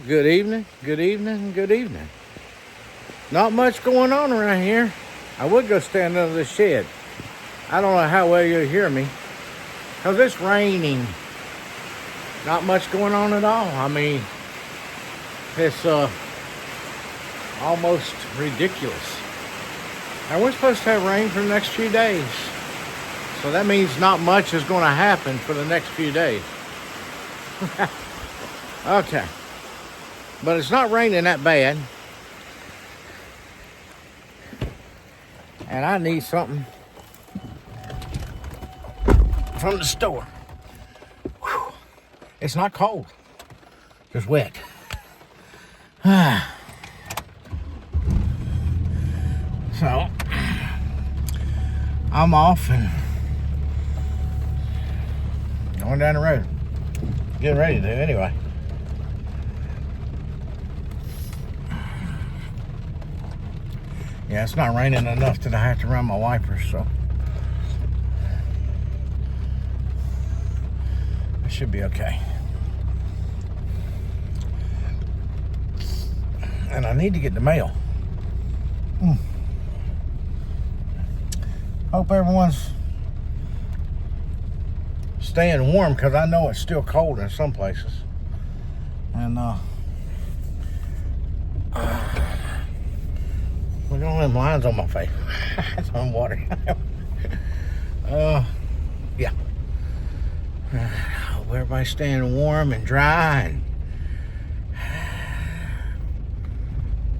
good evening, good evening, good evening. Not much going on around here. I would go stand under the shed. I don't know how well you'll hear me, because it's raining. Not much going on at all. I mean, it's almost ridiculous. And we're supposed to have rain for the next few days. So that means not much is going to happen for the next few days. Okay. But it's not raining that bad. And I need something from the store. Whew. It's not cold. Just wet. So, I'm off and going down the road. Getting ready to anyway. Yeah, it's not raining enough that I have to run my wipers, so I should be okay. And I need to get the mail. Hope everyone's staying warm, because I know it's still cold in some places. And look at all them lines on my face. I'm watering. Yeah. Hope everybody's staying warm and dry and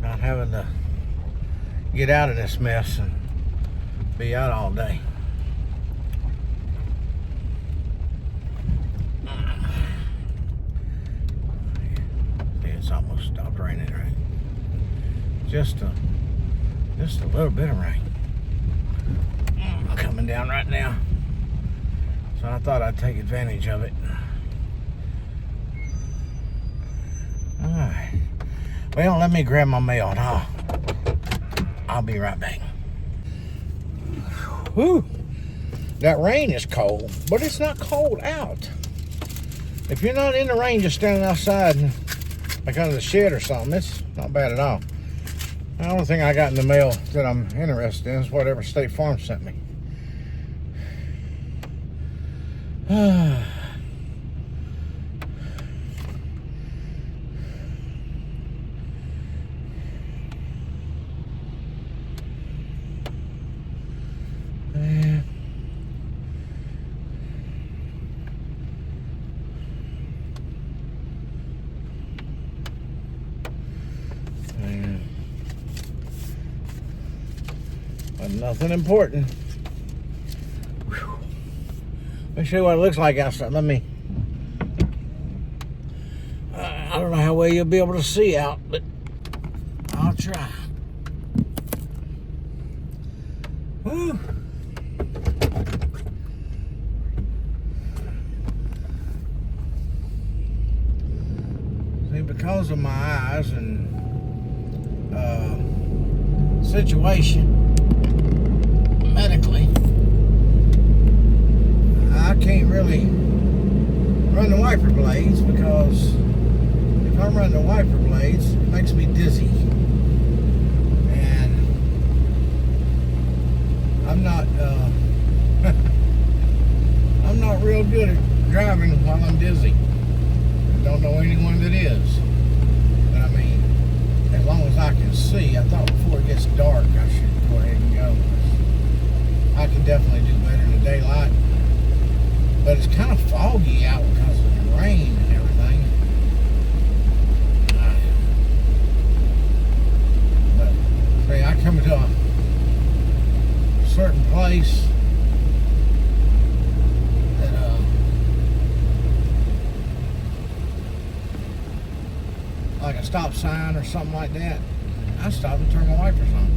not having to get out of this mess and be out all day. See, it's almost stopped raining, right? Just a little bit of rain coming down right now. So I thought I'd take advantage of it. Alright. Well, let me grab my mail and I'll be right back. Whew. That rain is cold, but it's not cold out. If you're not in the rain, just standing outside like under the shed or something, it's not bad at all. The only thing I got in the mail that I'm interested in is whatever State Farm sent me. But nothing important. Whew. Let me show you what it looks like outside. I don't know how well you'll be able to see out, but I'll try. Whew. See, because of my eyes and situation medically, I can't really run the wiper blades, because if I run the wiper blades, it makes me dizzy. And I'm not I'm not real good at driving while I'm dizzy. I don't know anyone that is. But I mean, as long as I can see, I thought before it gets dark I should go ahead and go. I can definitely do better in the daylight. But it's kind of foggy out because of the rain and everything. But see, I come to a certain place that like a stop sign or something like that, I stop and turn my wipers on.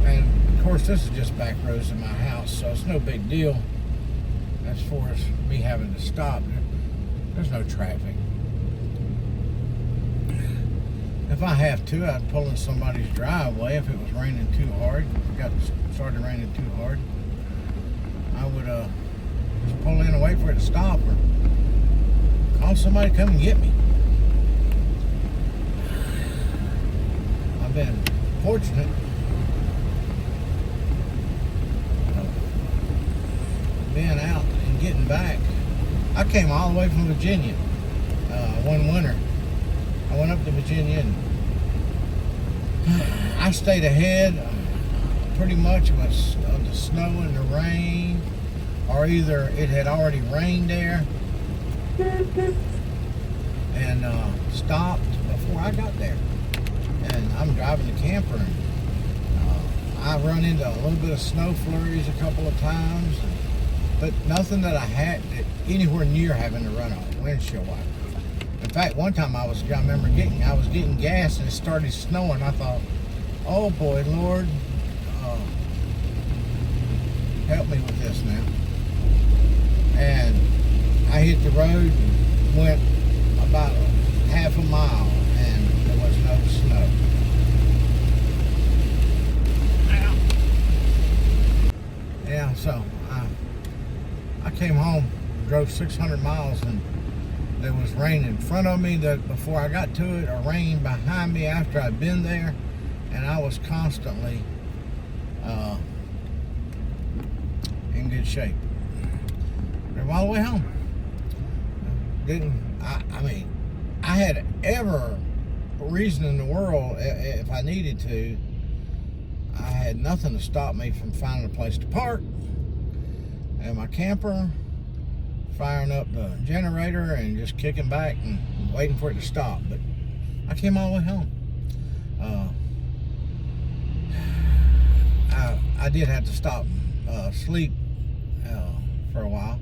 And of course, this is just back roads in my house, so it's no big deal as far as me having to stop. There's no traffic. If I have to, I'd pull in somebody's driveway if it was raining too hard. If it started raining too hard, I would just pull in and wait for it to stop, or call somebody to come and get me. I've been fortunate. Being out and getting back. I came all the way from Virginia one winter. I went up to Virginia and I stayed ahead pretty much of the snow and the rain, or either it had already rained there and stopped before I got there. And I'm driving the camper and I run into a little bit of snow flurries a couple of times, but nothing that I had anywhere near having to run a windshield wiper. In fact, one time I remember I was getting gas and it started snowing. I thought, oh boy, Lord, help me with this now. And I hit the road and went about half a mile and there was no snow. Yeah, so I came home, drove 600 miles, and there was rain in front of me that before I got to it, or rain behind me after I'd been there, and I was constantly in good shape. Drove all the way home. I had every reason in the world, if I needed to, I had nothing to stop me from finding a place to park and my camper, firing up the generator and just kicking back and waiting for it to stop. But I came all the way home. I did have to stop sleep for a while.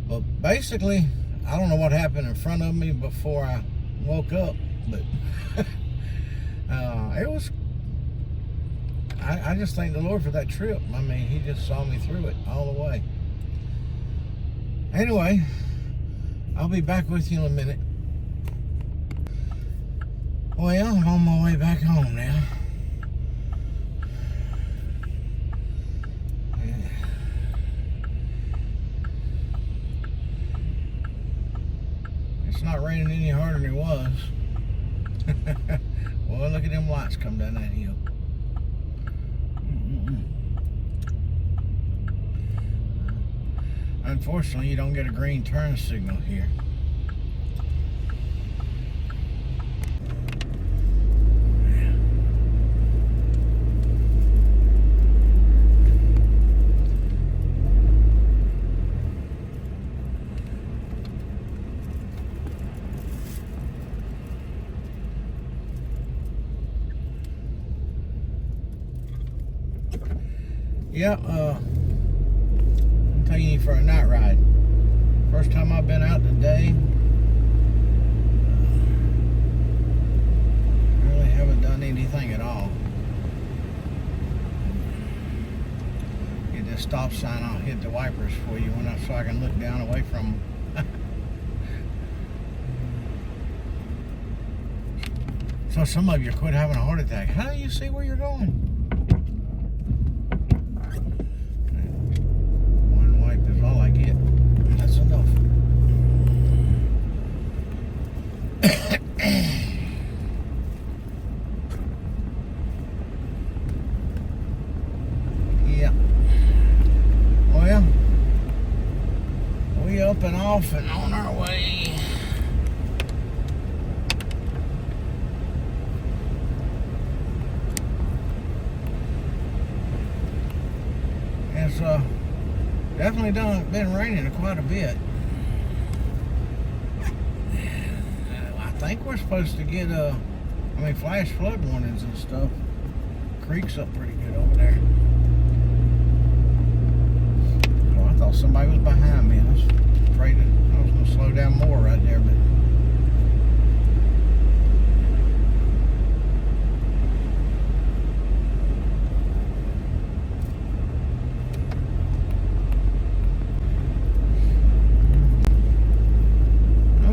But basically, I don't know what happened in front of me before I woke up, but it was, I just thank the Lord for that trip. I mean, he just saw me through it all the way. Anyway, I'll be back with you in a minute. Well, I'm on my way back home now. It's not raining any harder than it was. Well, look at them lights come down that hill. Unfortunately, you don't get a green turn signal here. Yeah, I'm taking you for a night ride. First time I've been out today. Really haven't done anything at all. Get this stop sign, I'll hit the wipers for you so I can look down away from them. So some of you quit having a heart attack. How do you see where you're going? One wipe is all I get. That's enough. Yeah. Well, we up and off and on our way. It's definitely been raining quite a bit. I think we're supposed to get flash flood warnings and stuff. Creek's up pretty good over there. Oh, I thought somebody was behind me. I was afraid that I was going to slow down more right there, but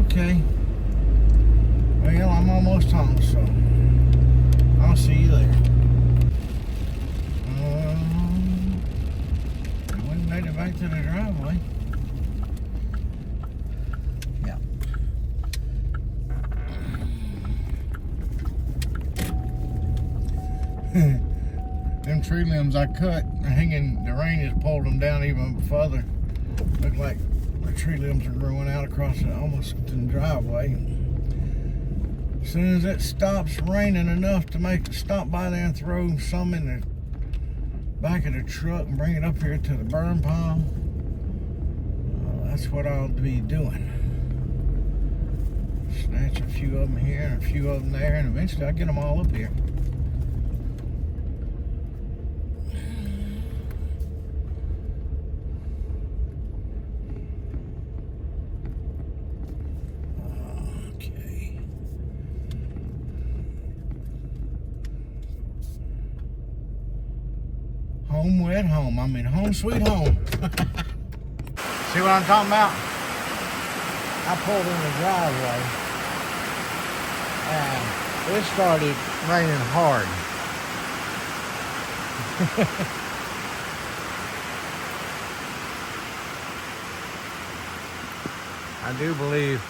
okay. Well, I'm almost home, so I'll see you there. I went and made it back to the driveway. Yeah. Them tree limbs I cut are hanging, the rain has pulled them down even further. Look like the tree limbs are growing out across the almost the driveway. As soon as it stops raining enough to make it stop by there and throw some in the back of the truck and bring it up here to the burn pile, that's what I'll be doing. Snatch a few of them here and a few of them there, and eventually I'll get them all up here. Okay. Home wet home. I mean, home sweet home. See what I'm talking about? I pulled in the driveway and it started raining hard. I do believe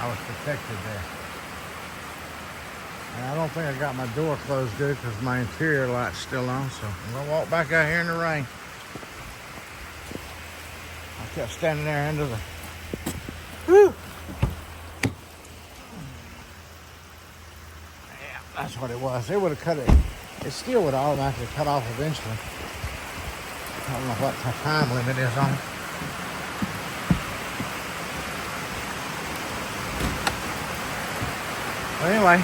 I was protected there. And I don't think I got my door closed good because my interior light's still on, so I'm gonna walk back out here in the rain. I kept standing there under the, whew. Yeah, that's what it was. They would have cut it. It still would have automatically cut off eventually. I don't know what the time limit is on it. But anyway,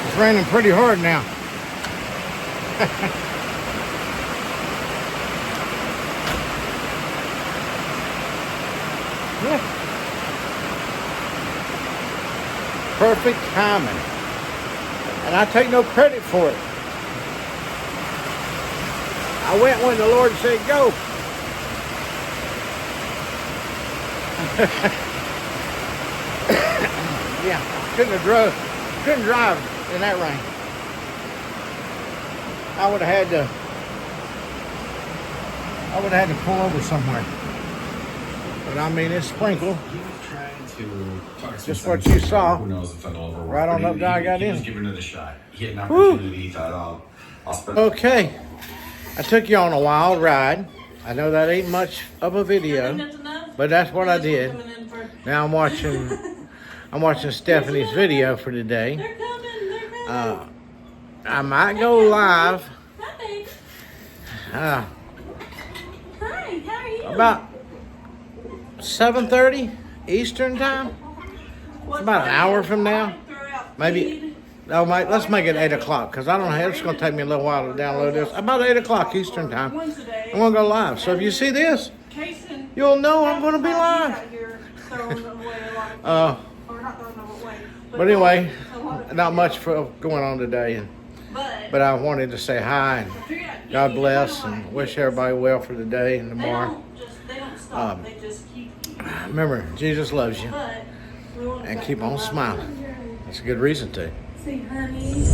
it's raining pretty hard now. Yeah. Perfect timing. And I take no credit for it. I went when the Lord said go. Yeah, couldn't drive in that rain. I would have had to pull over somewhere. But I mean, it's sprinkled. Just what you saw. Right on up there, I got in. Give it another shot. He had an opportunity. He thought, I'll spend. Okay, I took you on a wild ride. I know that ain't much of a video, but that's what I did. Now I'm watching Stephanie's video for today. They're coming. I might go live. Hi, baby. Uh, Hi, how are you? about 7:30 Eastern time. It's about an hour from now. Maybe. No, let's make it 8 o'clock because I don't know. It's going to take me a little while to download this. About 8 o'clock Eastern time. I'm going to go live. So if you see this, you'll know I'm going to be live. But anyway, not much for going on today. But I wanted to say hi and God bless and wish everybody well for today and tomorrow. Remember, Jesus loves you. And keep on smiling. That's a good reason to. Say, honey.